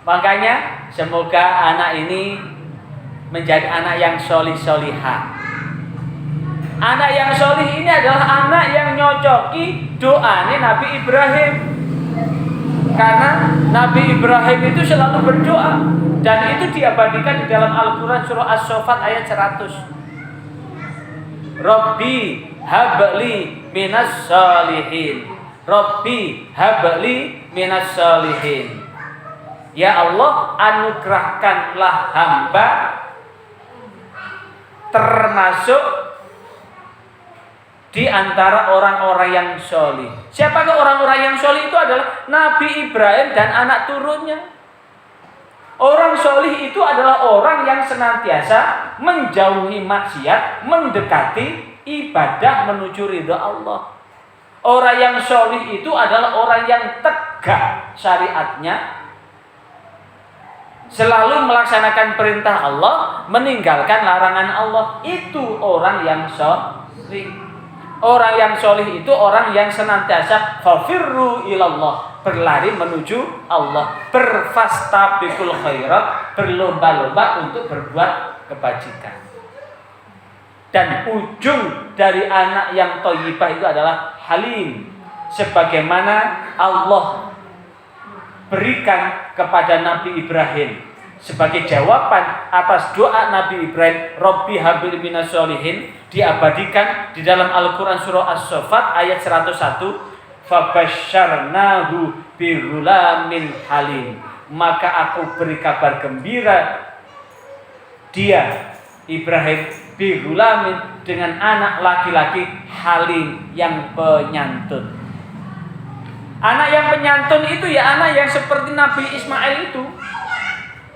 Makanya semoga anak ini menjadi anak yang solih-solihah. Anak yang solih ini adalah anak yang nyocoki doanya Nabi Ibrahim. Karena Nabi Ibrahim itu selalu berdoa, dan itu diabadikan di dalam Al-Quran surah As-Saffat ayat 100. Rabbi habli minas salihin. Rabbi habli minas salihin. Ya Allah, anugerahkanlah hamba termasuk di antara orang-orang yang solih. Siapakah orang-orang yang solih? Itu adalah Nabi Ibrahim dan anak turunnya. Orang solih itu adalah orang yang senantiasa menjauhi maksiat, mendekati ibadah menuju ridha Allah. Orang yang solih itu adalah orang yang tegak syariatnya, selalu melaksanakan perintah Allah, meninggalkan larangan Allah. Itu orang yang solih. Orang yang solih itu orang yang senantiasa fafirru ilallah, berlari menuju Allah, berfastabiqul khairat, berlomba-lomba untuk berbuat kebajikan. Dan ujung dari anak yang thayyibah itu adalah halim, sebagaimana Allah berikan kepada Nabi Ibrahim sebagai jawaban atas doa Nabi Ibrahim, Rabbi habli minas sholihin, diabadikan di dalam Al-Quran surah As-Saffat ayat 101. Fabasyarnahu bighulamin halim, maka aku beri kabar gembira dia Ibrahim bighulamin, dengan anak laki-laki halim, yang penyantun. Anak yang penyantun itu ya anak yang seperti Nabi Ismail itu.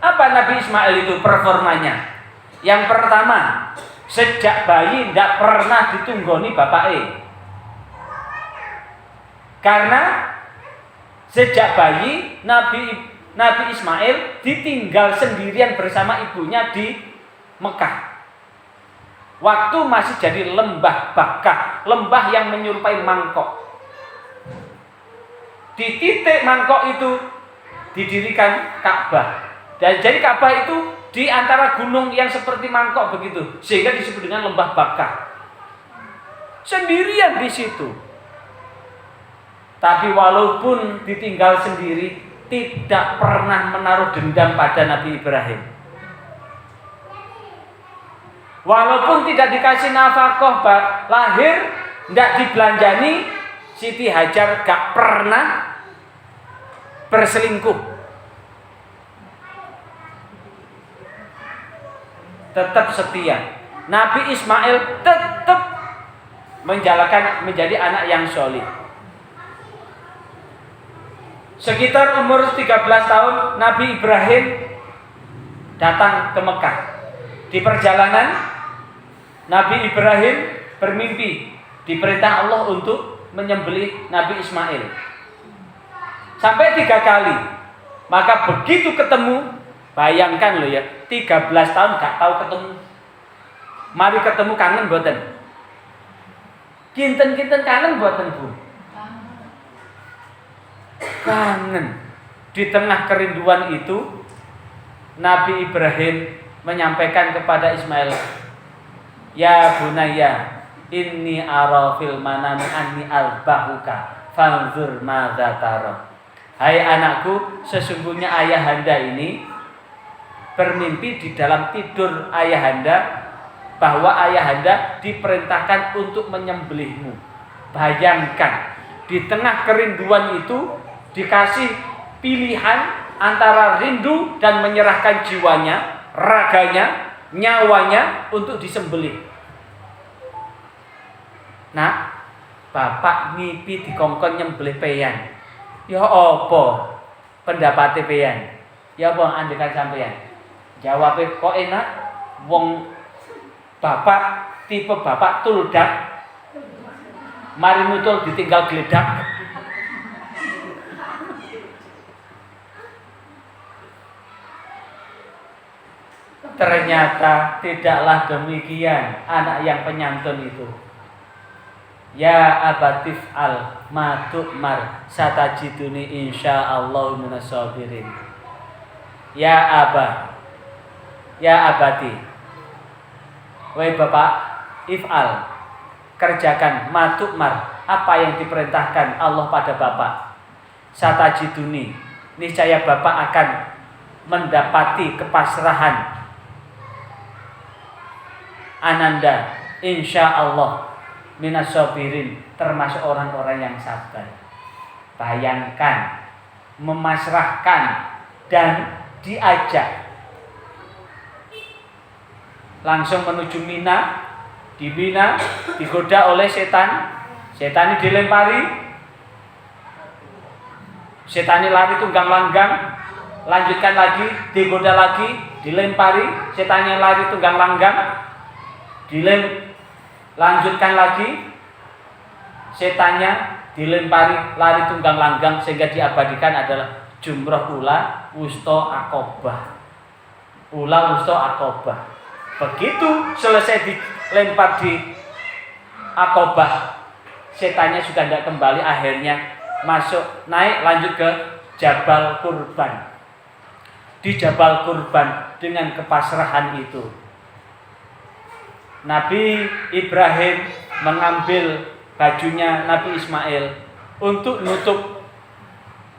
Apa Nabi Ismail itu performanya? Yang pertama, sejak bayi tidak pernah ditunggoni bapaknya. Karena sejak bayi Nabi Nabi Ismail ditinggal sendirian bersama ibunya di Mekah. Waktu masih jadi lembah Bakkah, lembah yang menyerupai mangkok. Di titik mangkok itu didirikan Ka'bah. Dan jadi Ka'bah itu di antara gunung yang seperti mangkok begitu, sehingga disebut dengan lembah Bakkah. Sendirian di situ. Tapi walaupun ditinggal sendiri, tidak pernah menaruh dendam pada Nabi Ibrahim. Walaupun tidak dikasih nafkah lahir, tidak dibelanjani, Siti Hajar gak pernah berselingkuh. Tetap setia. Nabi Ismail tetap menjadi anak yang solih. Sekitar umur 13 tahun Nabi Ibrahim datang ke Mekah. Di perjalanan Nabi Ibrahim bermimpi diperintah Allah untuk menyembelih Nabi Ismail. Sampai 3 kali. Maka begitu ketemu, bayangkan loh ya, 13 tahun gak tahu ketemu. Mari ketemu kangen mboten? Kinten-kinten kangen mboten, Bu? Kangen. Di tengah kerinduan itu Nabi Ibrahim menyampaikan kepada Ismail, "Ya bunayya, inni ara fil manami anni albahuka fanzur madza tara." Hai anakku, sesungguhnya ayahanda ini bermimpi di dalam tidur ayahanda bahwa ayahanda diperintahkan untuk menyembelihmu. Bayangkan, di tengah kerinduan itu dikasih pilihan antara rindu dan menyerahkan jiwanya, raganya, nyawanya untuk disembelih. Nah, bapak mimpi dikongkon nyembelih peyan. Ya apa pendapatnya peyan? Ya apa andekan sampeyan? Jawabnya kok enak, wong bapak tipe bapak tuldak, mari nutul ditinggal geledak. Ternyata tidaklah demikian anak yang penyantun itu. Ya abatif al matukmar satajiduni insyaallah minas sabirin. Ya abati, wahai bapak, if'al, kerjakan matukmar, apa yang diperintahkan Allah pada bapak. Satajiduni, niscaya bapak akan mendapati kepasrahan ananda, insyaallah minas sabirin, termasuk orang-orang yang sabar. Bayangkan, memasrahkan dan diajak langsung menuju Mina. Di Mina digoda oleh setan. Setan ini dilempari. Setan ini lari tunggang langgang. Lanjutkan lagi, digoda lagi, dilempari. Setannya lari tunggang langgang. Lanjutkan lagi, setannya dilempari, lari tunggang langgang, sehingga diabadikan adalah jumrah ula wusta akobah. Ula wusta akobah. Begitu selesai dilempar di akobah, setannya sudah tidak kembali, akhirnya masuk, naik, lanjut ke Jabal Kurban. Di Jabal Kurban dengan kepasrahan itu, Nabi Ibrahim mengambil bajunya Nabi Ismail untuk nutup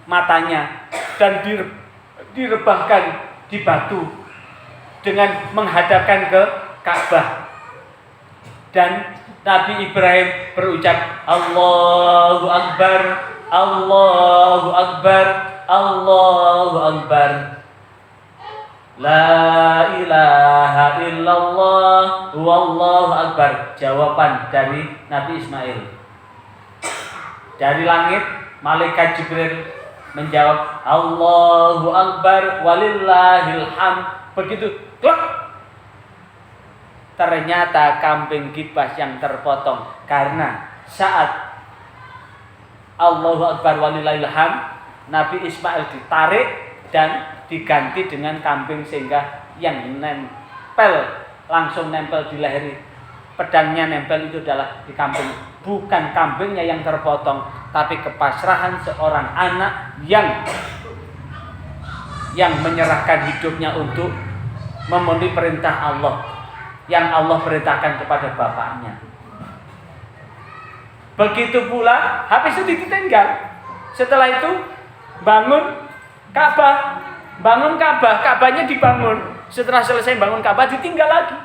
matanya dan direbahkan di batu dengan menghadapkan ke Ka'bah. Dan Nabi Ibrahim berucap, Allahu Akbar, Allahu Akbar, Allahu Akbar, La ilaha illallah wallahu akbar. Jawaban dari Nabi Ismail. Dari langit malaikat Jibril menjawab, Allahu Akbar walillahil hamd. Begitu klak, ternyata kambing kibas yang terpotong. Karena saat Allahu Akbar walillahil hamd, Nabi Ismail ditarik dan diganti dengan kambing sehingga yang langsung nempel di leher, pedangnya nempel itu adalah di kambing, bukan kambingnya yang terpotong, tapi kepasrahan seorang anak yang menyerahkan hidupnya untuk memenuhi perintah Allah yang Allah perintahkan kepada bapaknya. Begitu pula habis itu ditinggal. Setelah itu bangun Ka'bah, Ka'bahnya dibangun. Setelah selesai bangun Ka'bah ditinggal lagi.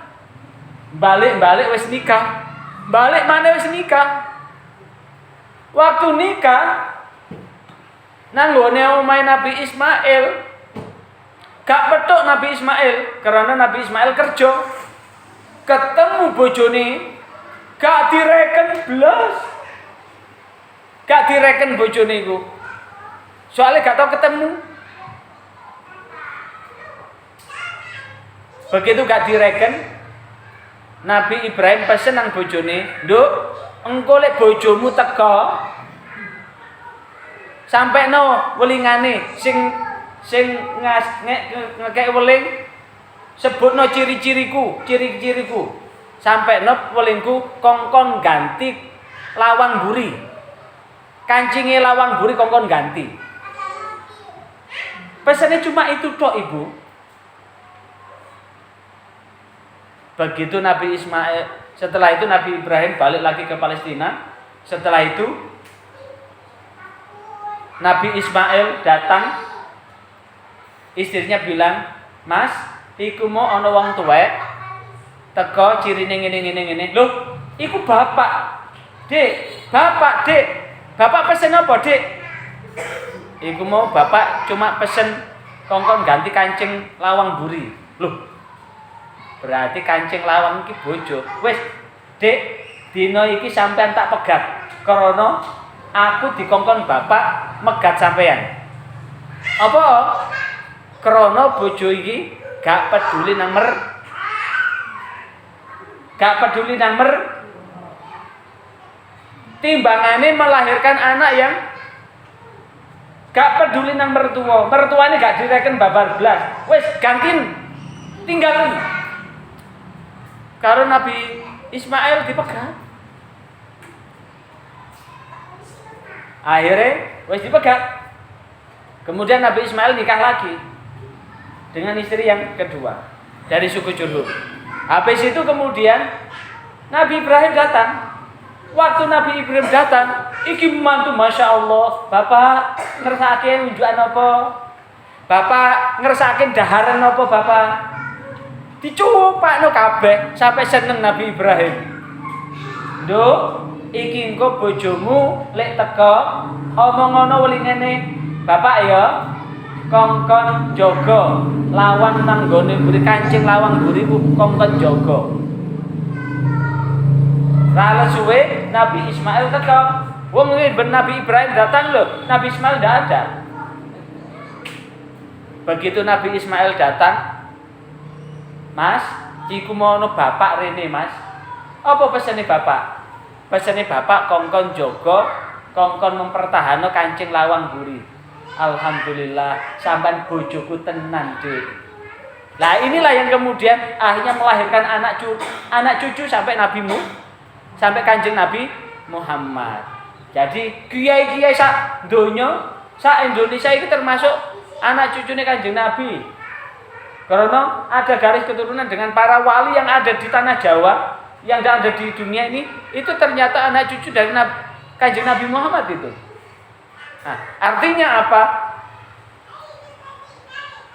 Balik wis nikah. Balik mana wis nikah. Waktu nikah nanggone omahe Nabi Ismail, gak petuk Nabi Ismail karena Nabi Ismail kerja. Ketemu bojone gak direken blas. Gak direken bojone iku. Soalnya gak tau ketemu. Begitu gak direken, Nabi Ibrahim pesen nang bojone, "Nduk, engko lek bojomu teka, sampai no welingane sing ngekek weling, sebutno ciri-ciriku. Sampai no welingku kongkon ganti lawang buri. Kancinge lawang buri kongkon ganti." Pesannya cuma itu tok, Ibu. Begitu Nabi Ismail, setelah itu Nabi Ibrahim balik lagi ke Palestina. Setelah itu Nabi Ismail datang, istrinya bilang, "Mas, iku mau ana wong tuwek teko cirine ngene. Loh, iku bapak. Dek, Bapak pesen apa, Dek?" "Iku mau bapak cuma pesen kongkon ganti kancing lawang buri." "Loh, berarti kancing lawang iki bojo. Wis, Dek, dina iki sampean tak pegat. Krana aku dikongkon bapak megat sampean." "Apa?" "Krana bojo iki gak peduli nang timbangane melahirkan anak yang gak peduli nang mertua. Mertuane gak direken babar blas. Wis gantin, tinggalin." Karo Nabi Ismail dipegat. Akhirnya wis dipegat. Kemudian Nabi Ismail nikah lagi dengan istri yang kedua dari suku Jurhum. Habis itu kemudian Nabi Ibrahim datang. Waktu Nabi Ibrahim datang, iki mantu Masya Allah, Bapak ngersake unjukan apa? Bapak ngersake daharan apa, Bapak? Dicupakno kabeh sampai seneng Nabi Ibrahim. "Nduk, iki engko bojomu lek teka, omong ngono welingene, Bapak ya kongkon jaga lawang nang gone mburi, kancing lawang mburiku kongkon jaga." Lalu suwe Nabi Ismail teka. Wong ben Nabi Ibrahim datang lho, Nabi Ismail ndak ada. Begitu Nabi Ismail datang, "Mas, iku mono bapak rene, Mas." "Apa pesene bapak?" "Pesene bapak kongkon jaga, kongkon mempertahankan kancing lawang buri." "Alhamdulillah, sampean bojoku tenan, Dik." Lah inilah yang kemudian akhirnya melahirkan anak cucu sampai sampai Kanjeng Nabi Muhammad. Jadi kiai-kiai sak donya, sak Indonesia ini termasuk anak cucunya Kanjeng Nabi. Karena ada garis keturunan dengan para wali yang ada di tanah Jawa, yang ada di dunia ini, itu ternyata anak cucu dari Kanjeng Nabi Muhammad itu. Nah, artinya apa?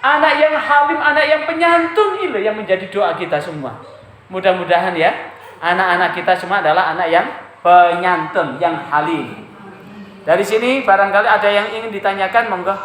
Anak yang halim, anak yang penyantun itu yang menjadi doa kita semua. Mudah-mudahan ya, anak-anak kita semua adalah anak yang penyantun, yang halim. Dari sini barangkali ada yang ingin ditanyakan, monggo.